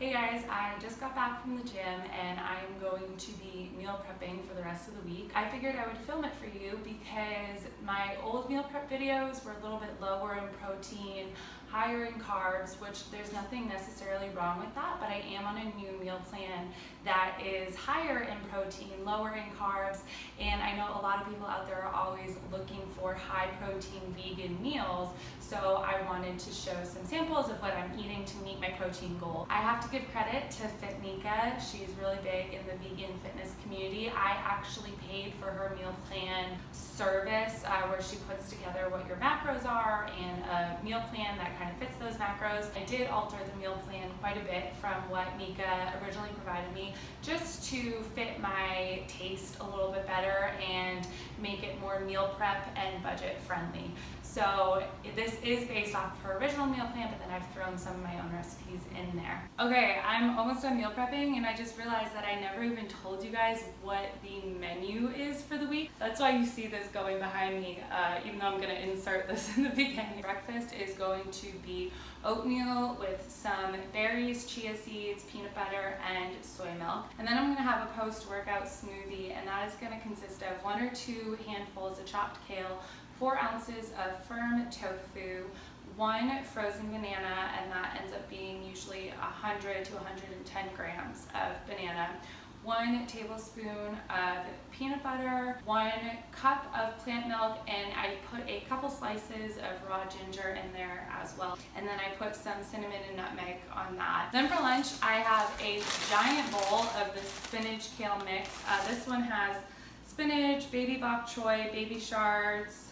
Hey guys, I just got back from the gym and I'm going to be meal prepping for the rest of the week. I figured I would film it for you because my old meal prep videos were a little bit lower in protein, higher in carbs, which there's nothing necessarily wrong with that, but I am on a new meal plan that is higher in protein, lower in carbs, and I know a lot of people out there are always looking for high protein vegan meals, so I wanted to show some samples of what I'm eating to meet my protein goal. I have to give credit to Fitnika. She's really big in the vegan fitness community. I actually paid for her meal plan service where she puts together what your macros are and a meal plan that kind of fits those macros. I did alter the meal plan quite a bit from what Mika originally provided me just to fit my taste a little bit better and make it more meal prep and budget friendly. So this is based off of her original meal plan, but then I've thrown some of my own recipes in there. Okay, I'm almost done meal prepping and I just realized that I never even told you guys what the menu is for the week. That's why you see this going behind me, even though I'm gonna insert this in the beginning. Breakfast is going to be oatmeal with some berries, chia seeds, peanut butter, and soy milk. And then I'm gonna have a post-workout smoothie, and that is gonna consist of 1 or 2 handfuls of chopped kale, 4 ounces of firm tofu, 1 frozen banana, and that ends up being usually 100 to 110 grams of banana, 1 tablespoon of peanut butter, 1 cup of plant milk, and I put a couple slices of raw ginger in there as well. And then I put some cinnamon and nutmeg on that. Then for lunch, I have a giant bowl of the spinach kale mix. This one has spinach, baby bok choy, baby shards.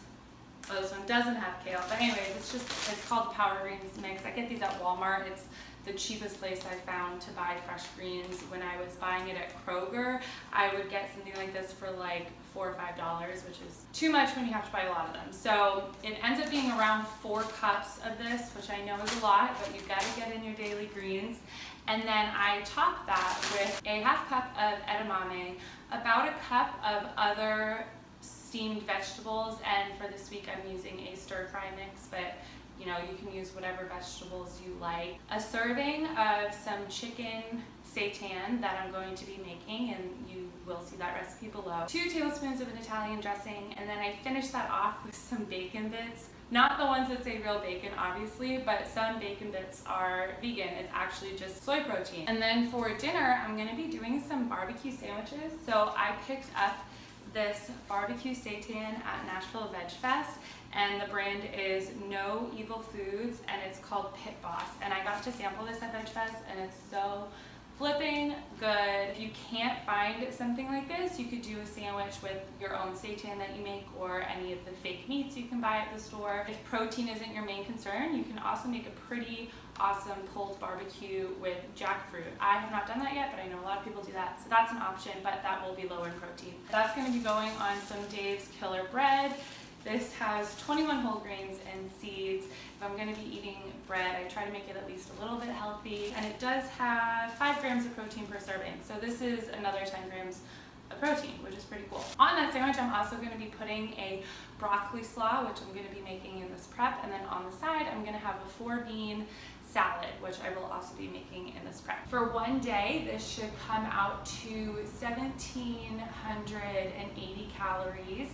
Well, this one doesn't have kale, but anyways, it's called the Power Greens mix. I get these at Walmart. It's the cheapest place I found to buy fresh greens. When I was buying it at Kroger, I would get something like this for like $4 or $5, which is too much when you have to buy a lot of them. So it ends up being around 4 cups of this, which I know is a lot, but you've got to get in your daily greens. And then I top that with a ½ cup of edamame, about a cup of other steamed vegetables, and for this week I'm using a stir-fry mix, but you know, you can use whatever vegetables you like. A serving of some chicken seitan that I'm going to be making, and you will see that recipe below. 2 tablespoons of an Italian dressing, and then I finish that off with some bacon bits. Not the ones that say real bacon, obviously, but some bacon bits are vegan. It's actually just soy protein. And then for dinner, I'm gonna be doing some barbecue sandwiches. So I picked up this barbecue seitan at Nashville Veg Fest, and the brand is No Evil Foods, and it's called Pit Boss. And I got to sample this at Veg Fest, and it's so flipping good. If you can't find something like this, you could do a sandwich with your own seitan that you make, or any of the fake meats you can buy at the store. If protein isn't your main concern, you can also make a pretty awesome pulled barbecue with jackfruit. I have not done that yet, but I know a lot of people do that, so that's an option, but that will be lower in protein. That's going to be going on some Dave's Killer Bread. This has 21 whole grains and seeds. If I'm going to be eating bread, I try to make it at least a little bit healthy, and it does have 5 grams of protein per serving, so this is another 10 grams of protein, which is pretty cool. On that sandwich, I'm also going to be putting a broccoli slaw, which I'm going to be making in this prep, and then on the side, I'm going to have a 4-bean salad, which I will also be making in this prep. For one day, this should come out to 1,780 calories.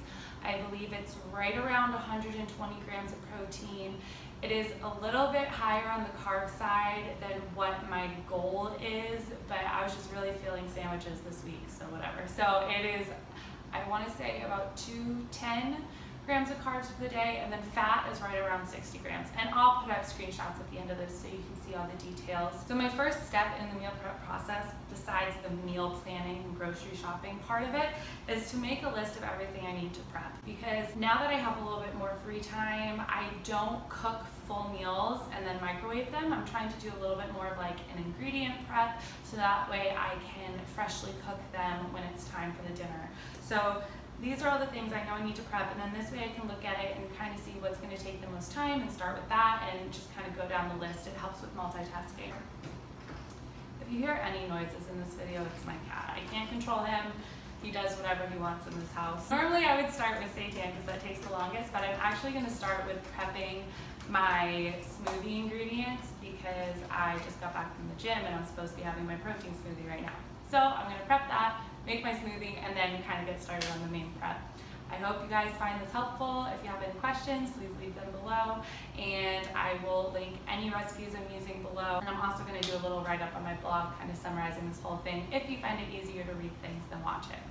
I believe it's right around 120 grams of protein. It is a little bit higher on the carb side than what my goal is, but I was just really feeling sandwiches this week, so whatever. So it is, I want to say about 210 grams of carbs for the day, and then fat is right around 60 grams. And I'll put up screenshots at the end of this so you can see all the details. So my first step in the meal prep process, besides the meal planning and grocery shopping part of it, is to make a list of everything I need to prep. Because now that I have a little bit more free time, I don't cook full meals and then microwave them. I'm trying to do a little bit more of like an ingredient prep, so that way I can freshly cook them when it's time for the dinner. So these are all the things I know I need to prep, and then this way I can look at it and kind of see what's going to take the most time and start with that and just kind of go down the list. It helps with multitasking. If you hear any noises in this video, it's my cat. I can't control him. He does whatever he wants in this house. Normally I would start with seitan because that takes the longest, but I'm actually going to start with prepping my smoothie ingredients because I just got back from the gym and I'm supposed to be having my protein smoothie right now. So I'm gonna prep that, make my smoothie, and then kind of get started on the main prep. I hope you guys find this helpful. If you have any questions, please leave them below, and I will link any recipes I'm using below. And I'm also going to do a little write-up on my blog kind of summarizing this whole thing if you find it easier to read things than watch it.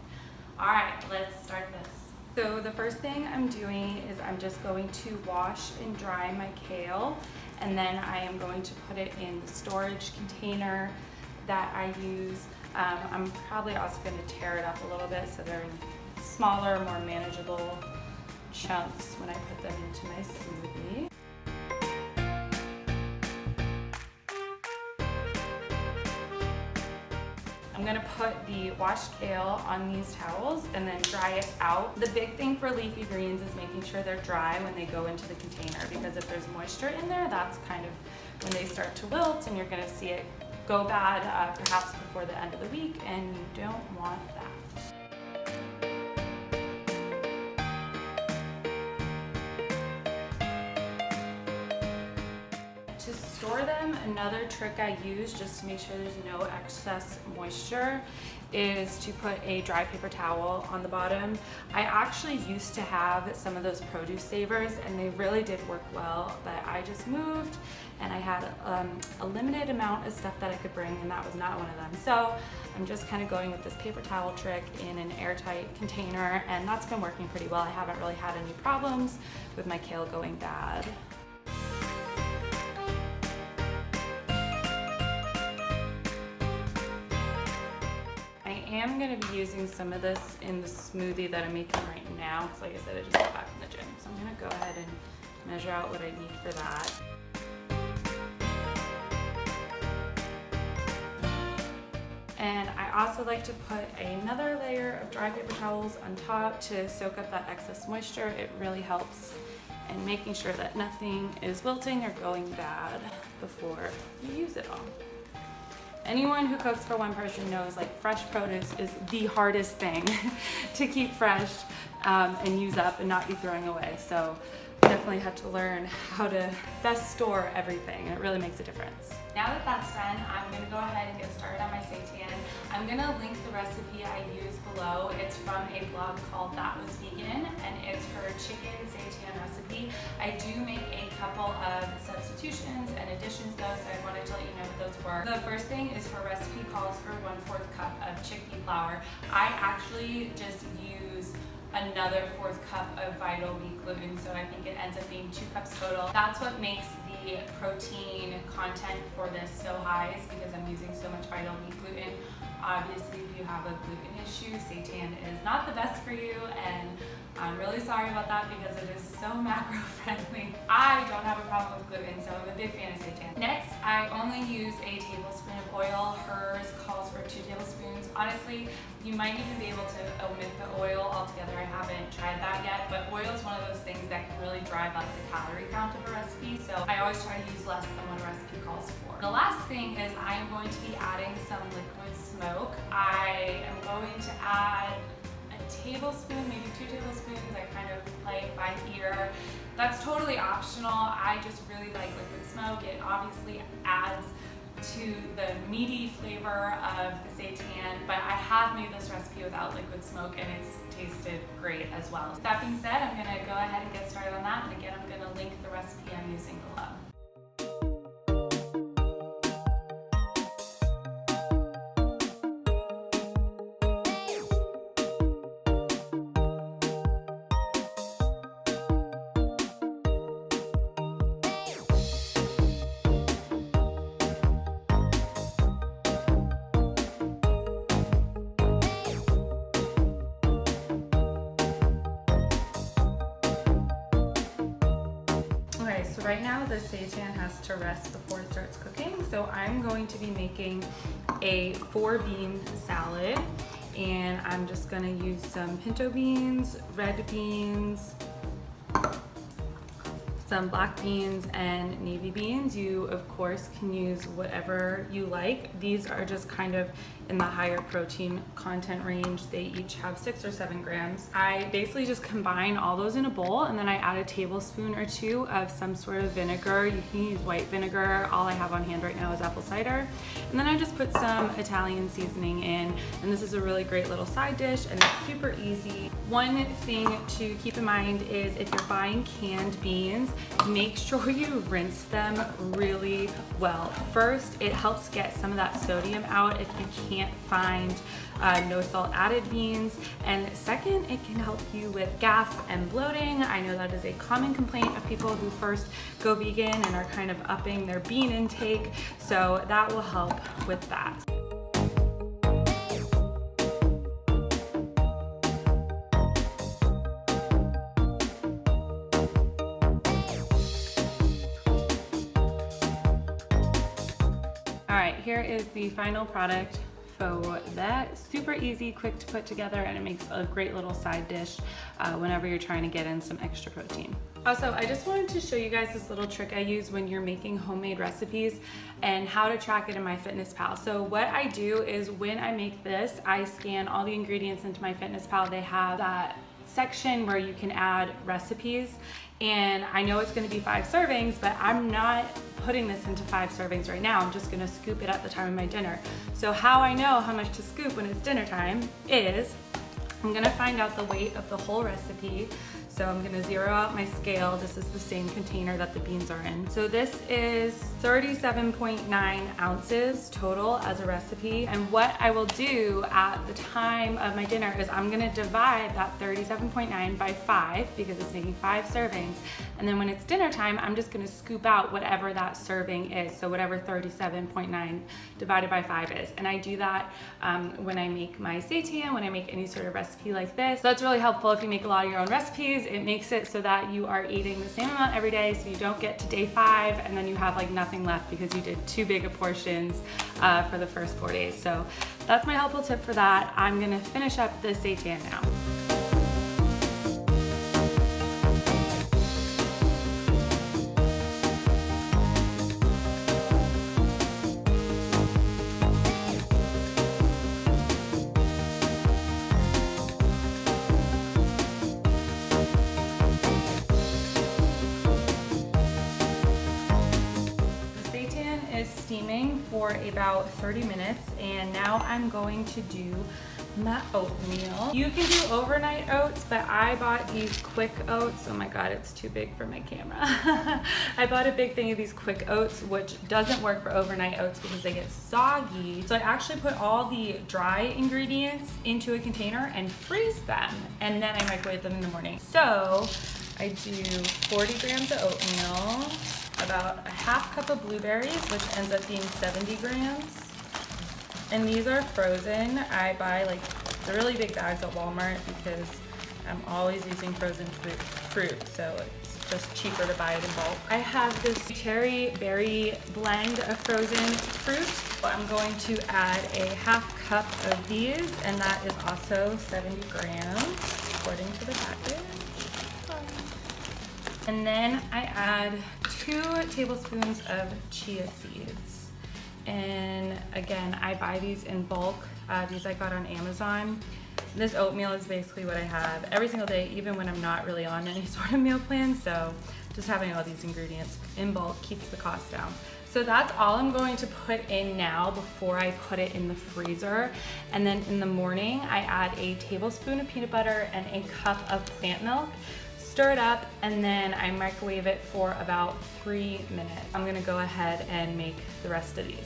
Alright, let's start this. So the first thing I'm doing is I'm just going to wash and dry my kale, and then I am going to put it in the storage container that I use. I'm probably also going to tear it up a little bit so they're in smaller, more manageable chunks when I put them into my smoothie. I'm gonna put the washed kale on these towels and then dry it out. The big thing for leafy greens is making sure they're dry when they go into the container, because if there's moisture in there, that's kind of when they start to wilt and you're gonna see it go bad perhaps before the end of the week, and you don't want that. To store them, another trick I use just to make sure there's no excess moisture is to put a dry paper towel on the bottom. I actually used to have some of those produce savers and they really did work well, but I just moved and I had a limited amount of stuff that I could bring, and that was not one of them. So I'm just kind of going with this paper towel trick in an airtight container, and that's been working pretty well. I haven't really had any problems with my kale going bad. I'm going to be using some of this in the smoothie that I'm making right now, because like I said, I just got back from the gym. So I'm going to go ahead and measure out what I need for that. And I also like to put another layer of dry paper towels on top to soak up that excess moisture. It really helps in making sure that nothing is wilting or going bad before you use it all. Anyone who cooks for one person knows like fresh produce is the hardest thing to keep fresh and use up and not be throwing away. So definitely had to learn how to best store everything, and it really makes a difference. Now that that's done, I'm gonna go ahead and get started on my seitan. I'm gonna link the recipe I use below. It's from a blog called That Was Vegan, and it's her chicken seitan recipe. I do make a couple of substitutions and additions though, so I wanted to let you know what those were. The first thing is her recipe calls for 1/4 cup of chickpea flour. I actually just use another 1/4 cup of Vital wheat gluten, so I think it ends up being 2 cups total. That's what makes the protein content for this so high, is because I'm using so much Vital wheat gluten. Obviously, if you have a gluten issue, seitan is not the best for you, and I'm really sorry about that because it is so macro friendly. I don't have a problem with gluten, so I'm a big fan of seitan. Next, I only use a tablespoon of oil. Hers calls for 2 tablespoons. Honestly, you might even be able to omit the oil altogether. I haven't tried that yet, but oil is one of those things that can really drive up the calorie count of a recipe, so I always try to use less than what a recipe calls for. The last thing is I am going to be adding some liquid smoke. I am going to add a tablespoon, maybe 2 tablespoons. I kind of play it by ear. That's totally optional. I just really like liquid smoke. It obviously adds to the meaty flavor of the seitan, but I have made this recipe without liquid smoke and it's tasted great as well. That being said, I'm gonna go ahead and get started on that, and again, I'm gonna link the recipe I'm using below. So right now the seitan has to rest before it starts cooking. So I'm going to be making a 4-bean salad, and I'm just gonna use some pinto beans, red beans, some black beans and navy beans. You of course can use whatever you like. These are just kind of in the higher protein content range. They each have 6 or 7 grams. I basically just combine all those in a bowl, and then I add a tablespoon or 2 of some sort of vinegar. You can use white vinegar. All I have on hand right now is apple cider. And then I just put some Italian seasoning in, and this is a really great little side dish, and it's super easy. One thing to keep in mind is if you're buying canned beans, make sure you rinse them really well. First, it helps get some of that sodium out if you can't find no salt added beans, and second, it can help you with gas and bloating. I know that is a common complaint of people who first go vegan and are kind of upping their bean intake, so that will help with that. All right, here is the final product. So that's super easy, quick to put together, and it makes a great little side dish whenever you're trying to get in some extra protein. Also, I just wanted to show you guys this little trick I use when you're making homemade recipes and how to track it in MyFitnessPal. So what I do is when I make this, I scan all the ingredients into MyFitnessPal. They have that section where you can add recipes, and I know it's going to be 5 servings, but I'm not putting this into 5 servings right now. I'm just going to scoop it at the time of my dinner. So how I know how much to scoop when it's dinner time is I'm going to find out the weight of the whole recipe. So I'm gonna zero out my scale. This is the same container that the beans are in. So this is 37.9 ounces total as a recipe. And what I will do at the time of my dinner is I'm gonna divide that 37.9 by 5 because it's making 5 servings. And then when it's dinner time, I'm just gonna scoop out whatever that serving is. So whatever 37.9 divided by 5 is. And I do that when I make my seitan, when I make any sort of recipe like this. So that's really helpful if you make a lot of your own recipes. It makes it so that you are eating the same amount every day, so you don't get to day 5 and then you have like nothing left because you did too big of portions for the first 4 days. So that's my helpful tip for that. I'm gonna finish up the seitan now. Steaming for about 30 minutes, and now I'm going to do my oatmeal. You can do overnight oats, but I bought these quick oats. Oh my god, it's too big for my camera. I bought a big thing of these quick oats, which doesn't work for overnight oats because they get soggy. So I actually put all the dry ingredients into a container and freeze them, and then I microwave them in the morning. So I do 40 grams of oatmeal, about a half cup of blueberries, which ends up being 70 grams. And these are frozen. I buy like the really big bags at Walmart because I'm always using frozen fruit, so it's just cheaper to buy it in bulk. I have this cherry berry blend of frozen fruit. I'm going to add a half cup of these, and that is also 70 grams according to the package. And then I add 2 tablespoons of chia seeds. And again, I buy these in bulk. These I got on Amazon. This oatmeal is basically what I have every single day, even when I'm not really on any sort of meal plan. So just having all these ingredients in bulk keeps the cost down. So that's all I'm going to put in now before I put it in the freezer. And then in the morning, I add a tablespoon of peanut butter and a cup of plant milk. Stir it up, and then I microwave it for about 3 minutes. I'm gonna go ahead and make the rest of these.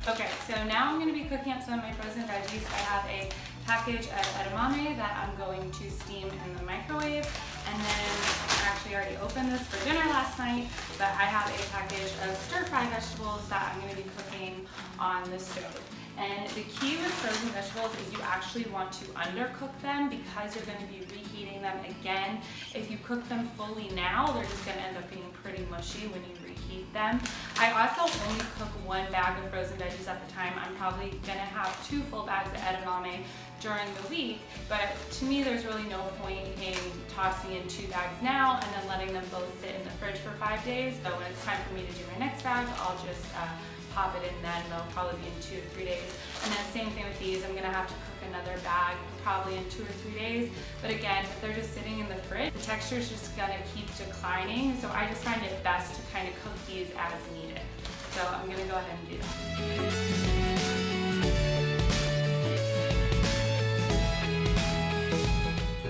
Okay, so now I'm going to be cooking up some of my frozen veggies. I have a package of edamame that I'm going to steam in the microwave, and then I actually already opened this for dinner last night, but I have a package of stir-fry vegetables that I'm going to be cooking on the stove. And the key with frozen vegetables is you actually want to undercook them because you're going to be reheating them again. If you cook them fully now, they're just going to end up being pretty mushy when you reheat them. I also only cook one bag of frozen veggies at the time. I'm probably going to have 2 full bags of edamame during the week, but to me there's really no point in tossing in 2 bags now and then letting them both sit in the fridge for 5 days. So when it's time for me to do my next bag, I'll just pop it in then. They'll probably be in 2 or 3 days. And then same thing with these, I'm gonna have to cook another bag probably in 2 or 3 days. But again, if they're just sitting in the fridge, the texture is just gonna keep declining. So I just find it best to kind of cook these as needed. So I'm gonna go ahead and do that.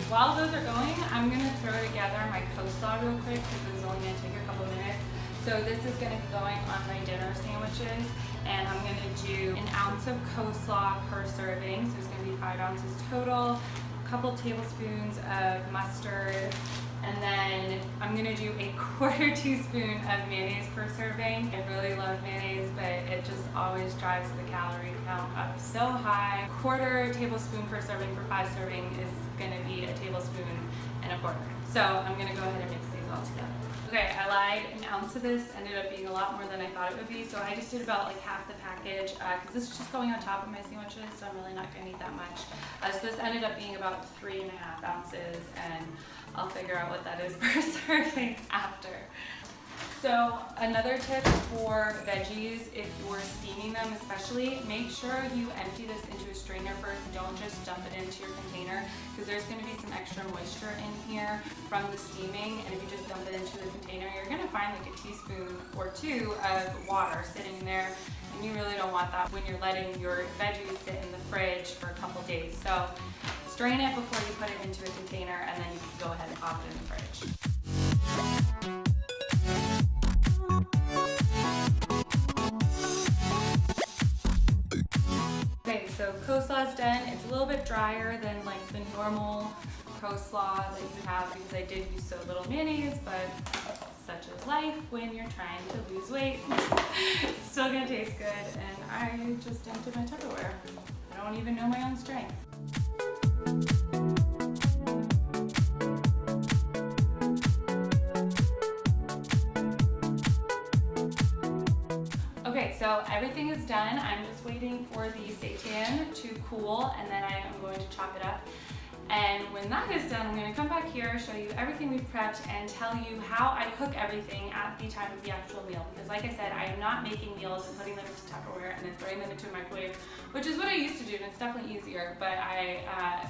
While those are going, I'm gonna throw together my coleslaw real quick because it's only gonna take a couple minutes. So this is gonna be going on my dinner sandwiches, and I'm gonna do 1 ounce of coleslaw per serving. So it's gonna be 5 ounces total, a couple tablespoons of mustard, and then I'm gonna do 1/4 teaspoon of mayonnaise per serving. I really love mayonnaise, but it just always drives the calorie count up so high. 1/4 tablespoon per serving for 5 servings is gonna be 1 tablespoon and 1/4. So I'm gonna go ahead and mix these all together. Okay, I lied. 1 ounce of this ended up being a lot more than I thought it would be, so I just did about like half the package because this is just going on top of my sandwiches, so I'm really not gonna need that much. So this ended up being about 3.5 ounces, and I'll figure out what that is per serving after. So another tip for veggies, if you're steaming them especially, make sure you empty this into a strainer first. Don't just dump it into your container because there's going to be some extra moisture in here from the steaming, and if you just dump it into the container, you're going to find like 1 teaspoon or 2 of water sitting there, and you really don't want that when you're letting your veggies sit in the fridge for a couple days. So strain it before you put it into a container, and then you can go ahead and pop it in the fridge. Okay, so coleslaw's done. It's a little bit drier than like the normal coleslaw that you have because I did use so little mayonnaise, but such is life when you're trying to lose weight. It's still gonna taste good, and I just emptied my Tupperware. I don't even know my own strength. Okay, so everything is done. I'm just waiting for the seitan to cool, and then I am going to chop it up. And when that is done, I'm going to come back here, show you everything we've prepped, and tell you how I cook everything at the time of the actual meal. Because like I said, I am not making meals and putting them into Tupperware and then throwing them into a microwave, which is what I used to do, and it's definitely easier. But I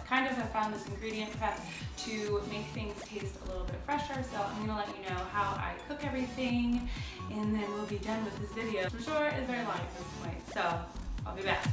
kind of have found this ingredient prep to make things taste a little bit fresher. So I'm going to let you know how I cook everything, and then we'll be done with this video. I'm sure it's very long at this point, so I'll be back.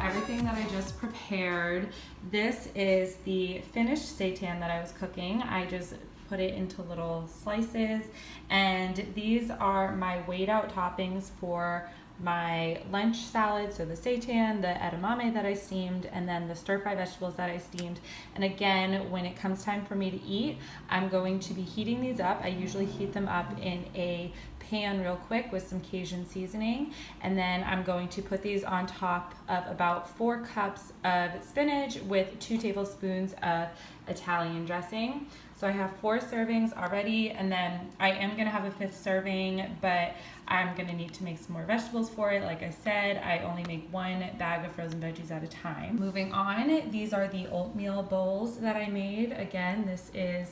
Everything that I just prepared. This is the finished seitan that I was cooking. I just put it into little slices, and these are my weighed out toppings for my lunch salad. So the seitan, the edamame that I steamed, and then the stir-fry vegetables that I steamed. And again, when it comes time for me to eat, I'm going to be heating these up. I usually heat them up in a pan real quick with some Cajun seasoning, and then I'm going to put these on top of about 4 cups of spinach with 2 tablespoons of Italian dressing. So I have 4 servings already, and then I am gonna have a 5th serving, but I'm gonna need to make some more vegetables for it. Like I said, I only make 1 bag of frozen veggies at a time. Moving on, these are the oatmeal bowls that I made. Again, this is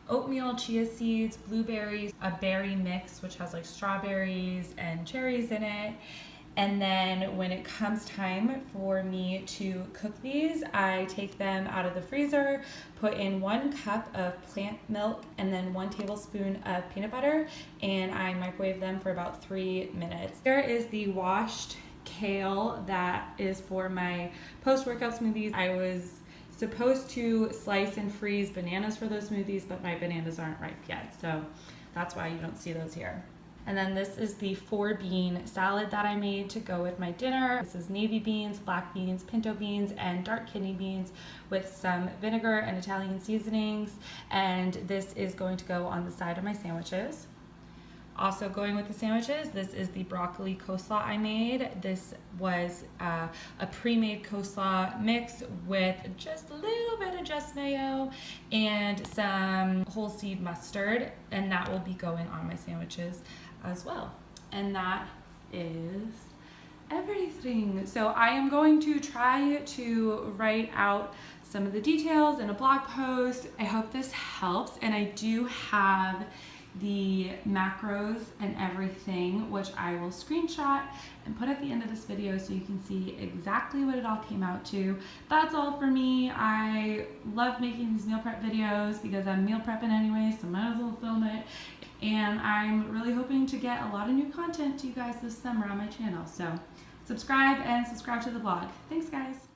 oatmeal, chia seeds, blueberries, a berry mix which has like strawberries and cherries in it. And then when it comes time for me to cook these, I take them out of the freezer, put in 1 cup of plant milk, and then 1 tablespoon of peanut butter, and I microwave them for about 3 minutes. Here is the washed kale that is for my post-workout smoothies. I was supposed to slice and freeze bananas for those smoothies, but my bananas aren't ripe yet, so that's why you don't see those here. And then this is the 4-bean salad that I made to go with my dinner. This is navy beans, black beans, pinto beans, and dark kidney beans with some vinegar and Italian seasonings. And this is going to go on the side of my sandwiches. Also going with the sandwiches, this is the broccoli coleslaw I made. This was a pre-made coleslaw mix with just a little bit of just mayo and some whole seed mustard, and that will be going on my sandwiches as well. And that is everything. So I am going to try to write out some of the details in a blog post. I hope this helps, and I do have the macros and everything, which I will screenshot and put at the end of this video so you can see exactly what it all came out to. That's all for me. I love making these meal prep videos because I'm meal prepping anyway, so might as well film it. And I'm really hoping to get a lot of new content to you guys this summer on my channel. So subscribe and subscribe to the blog. Thanks, guys.